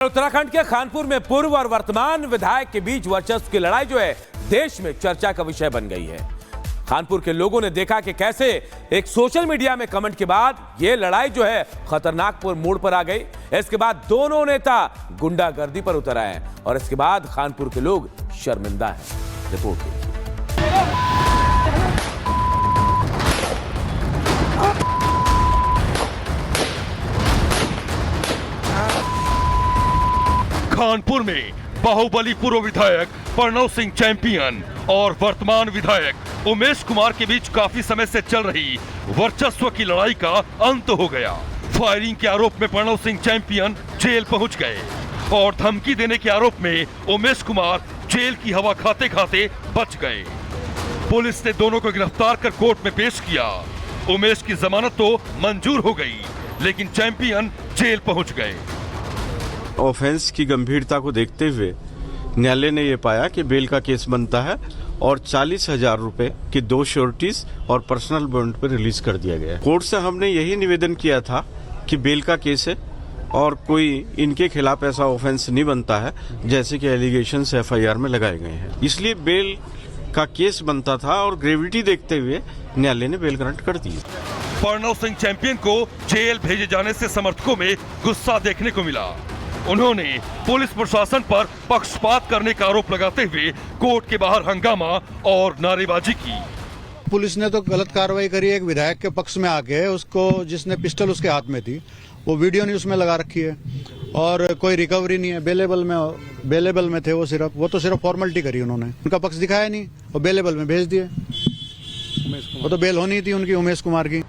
उत्तराखंड के खानपुर में पूर्व और वर्तमान विधायक के बीच वर्चस्व की लड़ाई जो है देश में चर्चा का विषय बन गई है। खानपुर के लोगों ने देखा कि कैसे एक सोशल मीडिया में कमेंट के बाद यह लड़ाई जो है खतरनाक मोड़ पर आ गई। इसके बाद दोनों नेता गुंडागर्दी पर उतर आए और इसके बाद खानपुर के लोग शर्मिंदा हैं। रिपोर्ट देखिए। खानपुर में बाहुबली पूर्व विधायक प्रणव सिंह चैंपियन और वर्तमान विधायक उमेश कुमार के बीच काफी समय से चल रही वर्चस्व की लड़ाई का अंत हो गया। फायरिंग के आरोप में प्रणव सिंह चैंपियन जेल पहुंच गए और धमकी देने के आरोप में उमेश कुमार जेल की हवा खाते खाते बच गए। पुलिस ने दोनों को गिरफ्तार कर कोर्ट में पेश किया। उमेश की जमानत तो मंजूर हो गई, लेकिन चैंपियन जेल पहुंच गए। ऑफेंस की गंभीरता को देखते हुए न्यायालय ने यह पाया कि बेल का केस बनता है और 40,000 रुपए की 2 श्योरिटीज और पर्सनल बॉन्ड पर रिलीज कर दिया गया। कोर्ट से हमने यही निवेदन किया था कि बेल का केस है और कोई इनके खिलाफ ऐसा ऑफेंस नहीं बनता है जैसे कि एलिगेशन FIR में लगाए गए हैं, इसलिए बेल का केस बनता था और ग्रेविटी देखते हुए न्यायालय ने बेल ग्रांट कर दी। प्रणव सिंह चैंपियन को जेल भेजे जाने से समर्थकों में गुस्सा देखने को मिला। उन्होंने पुलिस प्रशासन पर पक्षपात करने का आरोप लगाते हुए कोर्ट के बाहर हंगामा और नारेबाजी की। पुलिस ने तो गलत कार्रवाई करी। एक विधायक के पक्ष में आके उसको, जिसने पिस्टल उसके हाथ में थी, वो वीडियो न्यूज में लगा रखी है और कोई रिकवरी नहीं है। बेलेबल में थे वो तो सिर्फ फॉर्मेलिटी करी उन्होंने, उनका पक्ष दिखाया नहीं और बेलेबल में भेज दिए। वो तो बेल होनी थी उनकी, उमेश कुमार की।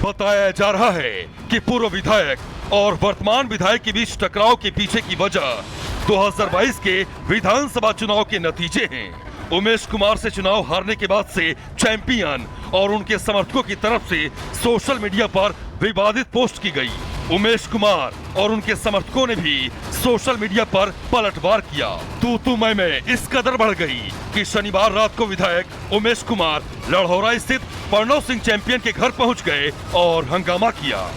बताया जा रहा है कि पूर्व विधायक और वर्तमान विधायक के बीच टकराव के पीछे की वजह 2022 के विधानसभा चुनाव के नतीजे हैं। उमेश कुमार से चुनाव हारने के बाद से चैंपियन और उनके समर्थकों की तरफ से सोशल मीडिया पर विवादित पोस्ट की गई। उमेश कुमार और उनके समर्थकों ने भी सोशल मीडिया पर पलटवार किया। तू मैं इस कदर बढ़ गई कि शनिवार रात को विधायक उमेश कुमार लड़हौरा स्थित प्रणव सिंह चैंपियन के घर पहुंच गए और हंगामा किया।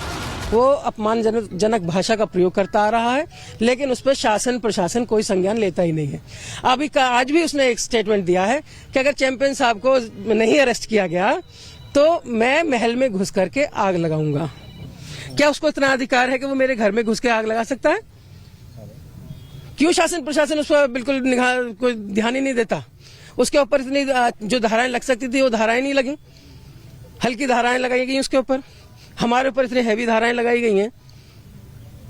वो अपमानजनक भाषा का प्रयोग करता आ रहा है, लेकिन उस पर शासन प्रशासन कोई संज्ञान लेता ही नहीं है। आज भी उसने एक स्टेटमेंट दिया है कि अगर चैंपियन साहब को नहीं अरेस्ट किया गया तो मैं महल में घुस करके आग लगाऊंगा। क्या उसको इतना अधिकार है कि वो मेरे घर में घुस के आग लगा सकता है? क्यों शासन प्रशासन उस पर बिल्कुल कोई ध्यान ही नहीं देता? उसके ऊपर इतनी जो धाराएं लग सकती थी वो धाराएं नहीं लगी, हल्की धाराएं लगाई गई उसके ऊपर। हमारे ऊपर इतनी हैवी धाराएं लगाई गई हैं,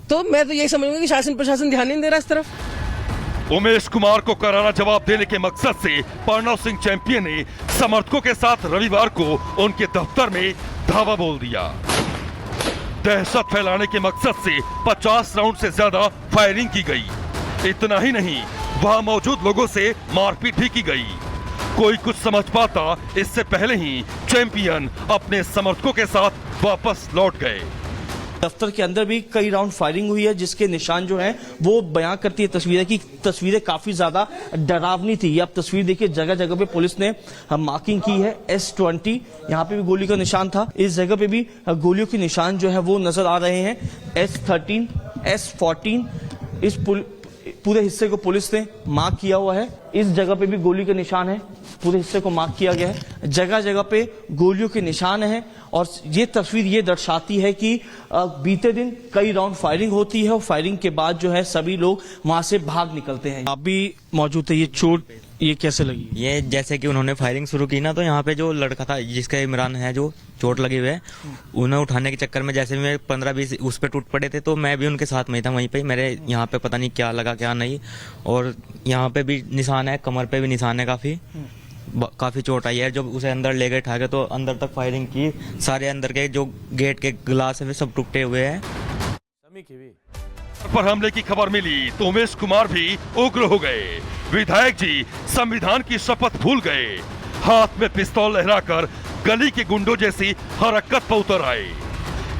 तो मैं तो यही समझूंगा कि शासन प्रशासन ध्यान नहीं दे रहा इस तरफ। उमेश कुमार को करारा जवाब देने के मकसद से प्रणव सिंह चैंपियन ने समर्थकों के साथ रविवार को उनके दफ्तर में धावा बोल दिया। दहशत फैलाने के मकसद से 50 राउंड से ज्यादा फायरिंग की गई। इतना ही नहीं, वहां मौजूद लोगों से मारपीट भी की गई। कोई कुछ समझ पाता इससे पहले ही चैंपियन अपने समर्थकों के साथ वापस लौट गए। दफ्तर के अंदर भी कई राउंड फायरिंग हुई है, जिसके निशान जो हैं वो बयां करती है तस्वीरें की तस्वीरें काफी ज्यादा डरावनी थी। आप तस्वीर देखिए, जगह जगह पे पुलिस ने मार्किंग की है। S20 यहाँ पे भी गोली का निशान था, इस जगह पे भी गोलियों के निशान जो है वो नजर आ रहे हैं। S13, S14 इस पूरे हिस्से को पुलिस ने मार्क किया हुआ है। इस जगह पे भी गोली के निशान है, पूरे हिस्से को मार्क किया गया है। जगह जगह पे गोलियों के निशान हैं और ये तस्वीर ये दर्शाती है कि बीते दिन कई राउंड फायरिंग होती है और फायरिंग के बाद जो है सभी लोग वहां से भाग निकलते हैं। आप भी मौजूद थे। ये चोट ये कैसे लगी? ये जैसे कि उन्होंने फायरिंग शुरू की ना, तो यहाँ पे जो लड़का था जिसका इमरान है, जो चोट लगी हुई है, उन्हें उठाने के चक्कर में जैसे मैं 15-20 उस पे टूट पड़े थे, तो मैं भी उनके साथ में ही था वहीं पे। मेरे यहाँ पे पता नहीं क्या लगा क्या नहीं, और यहाँ पे भी निशान है, कमर पे भी निशान है, काफी चोट आई है। जब उसे अंदर ले गए ठाके तो अंदर तक फायरिंग की, सारे अंदर के जो गेट के ग्लास है वे सब टूटे हुए हैं। पर हमले की खबर मिली तो उमेश कुमार भी उग्र हो गए। विधायक जी संविधान की शपथ भूल गए, हाथ में पिस्तौल लहराकर गली के गुंडों जैसी हरकत पर उतर आए।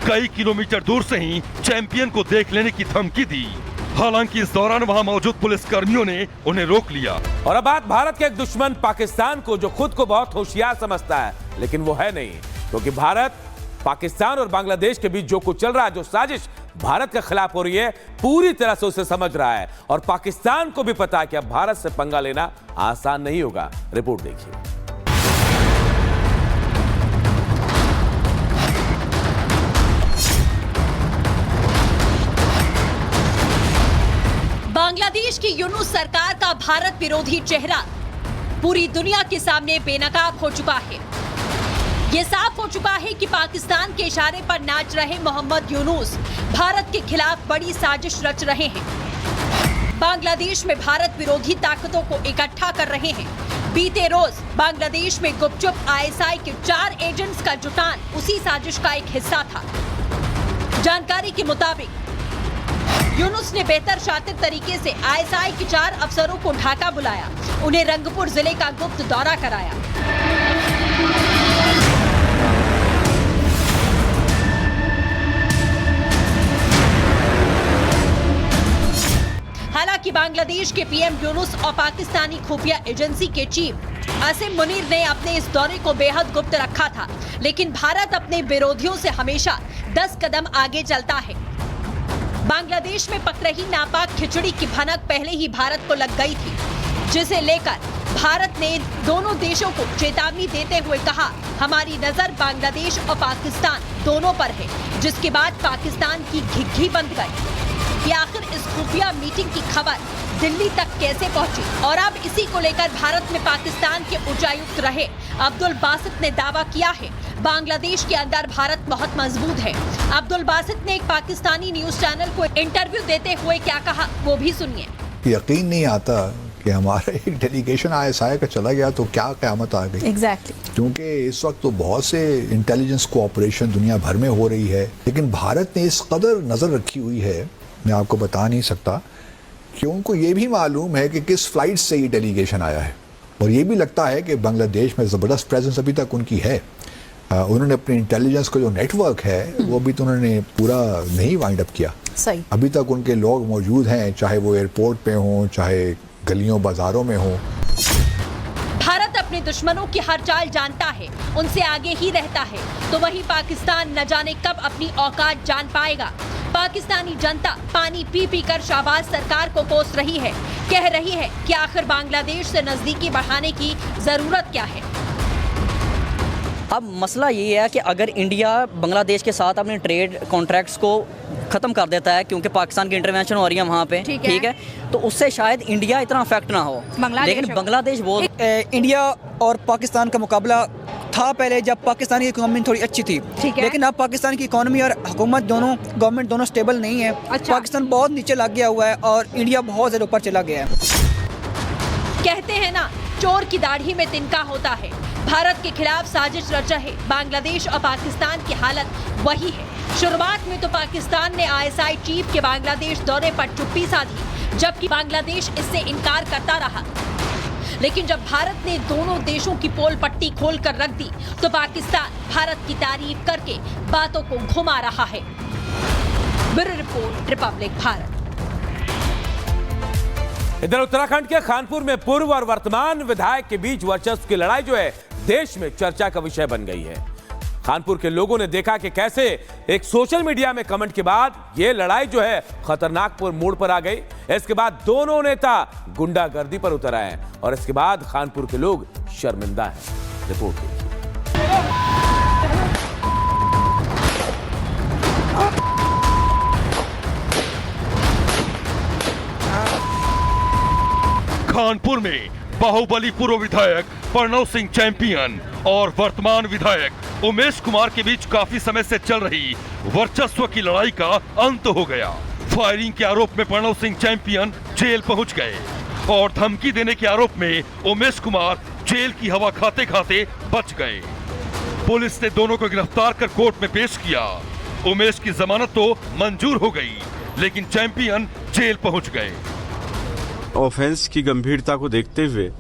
कई किलोमीटर दूर से ही चैंपियन को देख लेने की धमकी दी। हालांकि इस दौरान वहां मौजूद पुलिस कर्मियों ने उन्हें रोक लिया। और अब बात भारत के एक दुश्मन पाकिस्तान को, जो खुद को बहुत होशियार समझता है लेकिन वो है नहीं, क्योंकि भारत पाकिस्तान और बांग्लादेश के बीच जो कुछ चल रहा है, जो साजिश भारत के खिलाफ हो रही है, पूरी तरह से उसे समझ रहा है और पाकिस्तान को भी पता है कि अब भारत से पंगा लेना आसान नहीं होगा। रिपोर्ट देखिए। बांग्लादेश की यूनुस सरकार का भारत विरोधी चेहरा पूरी दुनिया के सामने बेनकाब हो चुका है। ये साफ हो चुका है कि पाकिस्तान के इशारे पर नाच रहे मोहम्मद यूनुस भारत के खिलाफ बड़ी साजिश रच रहे हैं। बांग्लादेश में भारत विरोधी ताकतों को इकट्ठा कर रहे हैं। बीते रोज बांग्लादेश में गुपचुप आईएसआई के 4 एजेंट्स का जुटान उसी साजिश का एक हिस्सा था। जानकारी के मुताबिक यूनुस ने बेहतर शातिर तरीके से आईएसआई के 4 अफसरों को ढाका बुलाया, उन्हें रंगपुर जिले का गुप्त दौरा कराया। हालांकि बांग्लादेश के पीएम यूनुस और पाकिस्तानी खुफिया एजेंसी के चीफ आसिम मुनीर ने अपने इस दौरे को बेहद गुप्त रखा था, लेकिन भारत अपने विरोधियों से हमेशा 10 कदम आगे चलता है। बांग्लादेश में पक रही नापाक खिचड़ी की भनक पहले ही भारत को लग गई थी, जिसे लेकर भारत ने दोनों देशों को चेतावनी देते हुए कहा, हमारी नजर बांग्लादेश और पाकिस्तान दोनों पर है, जिसके बाद पाकिस्तान की घिघी बंद गई कि आखिर इस खुफिया मीटिंग की खबर दिल्ली तक कैसे पहुंची। और अब इसी को लेकर भारत में पाकिस्तान के उच्चायुक्त रहे अब्दुल बासित ने दावा किया है, बांग्लादेश के अंदर भारत बहुत मजबूत है। अब्दुल बासित ने एक पाकिस्तानी न्यूज चैनल को इंटरव्यू देते हुए क्या कहा, वो भी सुनिए। यकीन नहीं आता कि हमारा एक डेलीगेशन आईएसआई का चला गया तो क्या क़यामत आ गई। एग्जैक्टली क्योंकि इस वक्त तो बहुत से इंटेलिजेंस कोऑपरेशन दुनिया भर में हो रही है, लेकिन भारत ने इस कदर नज़र रखी हुई है, मैं आपको बता नहीं सकता, कि उनको ये भी मालूम है कि किस फ्लाइट से ये डेलीगेशन आया है, और ये भी लगता है कि बांग्लादेश में ज़बरदस्त प्रेजेंस अभी तक उनकी है। उन्होंने अपने इंटेलिजेंस का जो नेटवर्क है वो भी तो उन्होंने पूरा नहीं वाइंड अप किया। सही, अभी तक उनके लोग मौजूद हैं, चाहे वो एयरपोर्ट पे हों, चाहे गलियों बाजारों में हों। भारत अपने दुश्मनों की हर चाल जानता है, उनसे आगे ही रहता है, तो वही पाकिस्तान न जाने कब अपनी औकात जान पाएगा। पाकिस्तानी जनता पानी पी पी कर शाहबाज सरकार को कोस रही है, कह रही है कि आखिर बांग्लादेश से नजदीकी बढ़ाने की जरूरत क्या है। अब मसला ये है कि अगर इंडिया बांग्लादेश के साथ अपने ट्रेड कॉन्ट्रैक्ट्स को ख़त्म कर देता है, क्योंकि पाकिस्तान की इंटरवेंशन हो रही है वहाँ पे, ठीक है, तो उससे शायद इंडिया इतना अफेक्ट ना हो, लेकिन बांग्लादेश वो इंडिया और पाकिस्तान का मुकाबला था पहले जब पाकिस्तान की इकोनॉमी थोड़ी अच्छी थी, लेकिन अब पाकिस्तान की इकोनॉमी और हुकूमत दोनों, गवर्नमेंट दोनों स्टेबल नहीं है। अच्छा। पाकिस्तान बहुत नीचे लग गया हुआ है और इंडिया बहुत ज़्यादा ऊपर चला गया है। कहते हैं ना, चोर की दाढ़ी में तिनका होता है। भारत के खिलाफ साजिश रच रहे बांग्लादेश और पाकिस्तान की हालत वही है। शुरुआत में तो पाकिस्तान ने आईएसआई चीफ के बांग्लादेश दौरे पर चुप्पी साधी, जबकि बांग्लादेश इससे इनकार करता रहा। लेकिन जब भारत ने दोनों देशों की पोल पट्टी खोल कर रख दी, तो पाकिस्तान भारत की तारीफ करके बातों को घुमा रहा है। Bureau report, Republic Bharat. इधर उत्तराखंड के खानपुर में पूर्व और वर्तमान विधायक के बीच वर्चस्व की लड़ाई जो है देश में चर्चा का विषय बन गई है। खानपुर के लोगों ने देखा कि कैसे एक सोशल मीडिया में कमेंट के बाद यह लड़ाई जो है खतरनाक मोड़ पर आ गई। इसके बाद दोनों नेता गुंडागर्दी पर उतर आए और इसके बाद खानपुर के लोग शर्मिंदा हैं। रिपोर्ट देखिए। खानपुर में बाहुबली पूर्व विधायक प्रणव सिंह चैंपियन और वर्तमान विधायक उमेश कुमार के बीच काफी समय से चल रही वर्चस्व की लड़ाई का अंत हो गया। फायरिंग के आरोप में प्रणव सिंह चैंपियन जेल पहुंच गए और धमकी देने के आरोप में उमेश कुमार जेल की हवा खाते खाते बच गए। पुलिस ने दोनों को गिरफ्तार कर कोर्ट में पेश किया। उमेश की जमानत तो मंजूर हो गई, लेकिन चैंपियन जेल पहुंच गए। ऑफेंस की गंभीरता को देखते हुए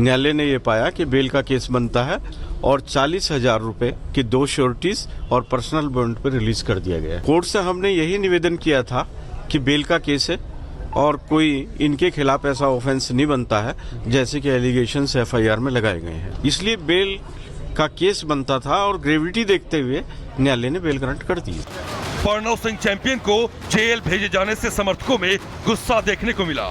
न्यायालय ने यह पाया कि बेल का केस बनता है और 40,000 रुपए की 2 श्योरिटीज और पर्सनल बॉन्ड पर रिलीज कर दिया गया। कोर्ट से हमने यही निवेदन किया था कि बेल का केस है और कोई इनके खिलाफ ऐसा ऑफेंस नहीं बनता है जैसे कि एलिगेशंस एफआईआर में लगाए गए हैं, इसलिए बेल का केस बनता था और ग्रेविटी देखते हुए न्यायालय ने बेल ग्रांट कर दी। बर्नल सिंह चैंपियन को जेल भेजे जाने से समर्थकों में गुस्सा देखने को मिला।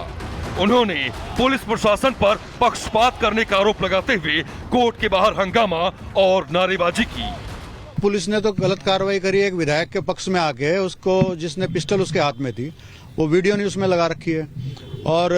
उन्होंने पुलिस प्रशासन पर पक्षपात करने का आरोप लगाते हुए कोर्ट के बाहर हंगामा और नारेबाजी की। पुलिस ने तो गलत कार्रवाई करी। एक विधायक के पक्ष में आके उसको, जिसने पिस्टल उसके हाथ में थी, वो वीडियो न्यूज में लगा रखी है और